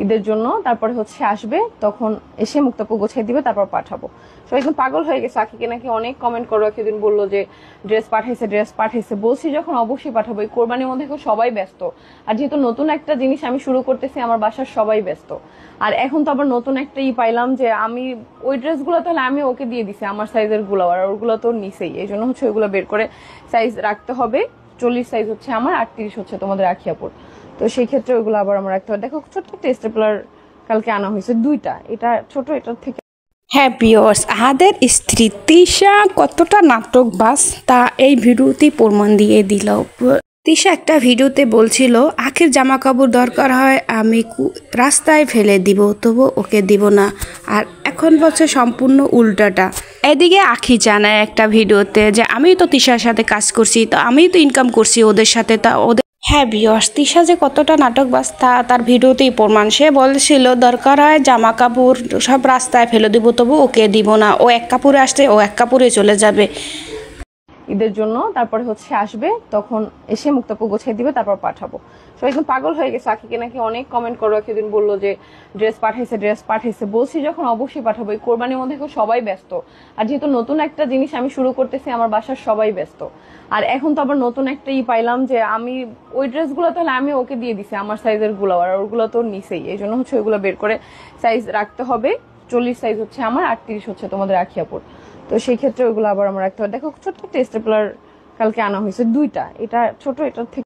ঈদের জন্য। তারপরে হচ্ছে আসবে, তখন এসে মুক্তাপু গোছাই দিবে, তারপর পাঠাবো। সবাই এখন পাগল হয়ে গেছে, আখিকে নাকি অনেক কমেন্ট করো। একদিন বললো যে ড্রেস পাঠাইছে। বলছি যখন অবশ্যই পাঠাবো, এই কোরবানির মধ্যে এখন সবাই ব্যস্ত। আর যেহেতু নতুন একটা জিনিস আমি শুরু করতেছি, আমার বাসার সবাই ব্যস্ত। আর এখন তো আবার নতুন একটা পাইলাম যে আমি ওই ড্রেসগুলো তাহলে আমি ওকে দিয়ে দিছি, আমার সাইজের গুলো, আর ওগুলো তো নিছেই। এই জন্য হচ্ছে ওইগুলো বের করে সাইজ রাখতে হবে। 40 সাইজ হচ্ছে আমার, 38 হচ্ছে তোমাদের আখিয়াপুর। তো সেই ক্ষেত্রে ওইগুলো আবার আমার রাখতে হবে। দেখো ছোট্ট একটা স্টেপলার কালকে আনা হয়েছে, দুইটা, এটা ছোট, এটার থেকে। হ্যাঁ ভিউয়ার্স, আহাদের স্ত্রী তিশা কতটা নাটকবাজ তা এই ভিডিওতেই প্রমাণ দিয়ে দিল। তিশা একটা ভিডিওতে বলছিল আখির জামা কাপড় দরকার হয় আমি রাস্তায় ফেলে দিব, তবু ওকে দিব না। আর এখন বলছে সম্পূর্ণ উল্টাটা। এদিকে আখি জানায় একটা ভিডিওতে যে আমি তো তিশার সাথে কাজ করছি, তো আমি তো ইনকাম করছি ওদের সাথে, তা ওদের। হ্যাঁ ভিউয়ার্স, তিশা যে কতটা নাটকবাজ তা তার ভিডিওতেই প্রমাণ। সে বলছিল দরকার হয় জামা কাপড় সব রাস্তায় ফেলে দিব, তবু ওকে দিব না। ও এক কাপড়ে আসছে, ও এক কাপড়ে চলে যাবে ঈদের জন্য। তারপরে হচ্ছে আসবে, তখন এসে মুক্তাপু গোছাই দিবে, তারপর পাঠাবো। সবাই এখন পাগল হয়ে গেছে, আখিকে নাকি অনেক কমেন্ট করো। একদিন বললো যে ড্রেস পাঠাইছে। বলছি যখন অবশ্যই পাঠাবো, এই কোরবানির মধ্যে এখন সবাই ব্যস্ত। আর যেহেতু নতুন একটা জিনিস আমি শুরু করতেছি, আমার বাসার সবাই ব্যস্ত। আর এখন তো আবার নতুন একটা পাইলাম যে আমি ওই ড্রেসগুলো তাহলে আমি ওকে দিয়ে দিছি, আমার সাইজের গুলো, আর ওগুলো তো নিছেই। এই জন্য হচ্ছে ওইগুলো বের করে সাইজ রাখতে হবে। 40 সাইজ হচ্ছে আমার, 38 হচ্ছে তোমাদের আখিয়াপুর। তো সেই ক্ষেত্রে ওইগুলো আবার আমার রাখতে হবে। দেখো ছোট্ট একটা স্টেপলার কালকে আনা হয়েছে, দুইটা, এটা ছোট, এটার থেকে।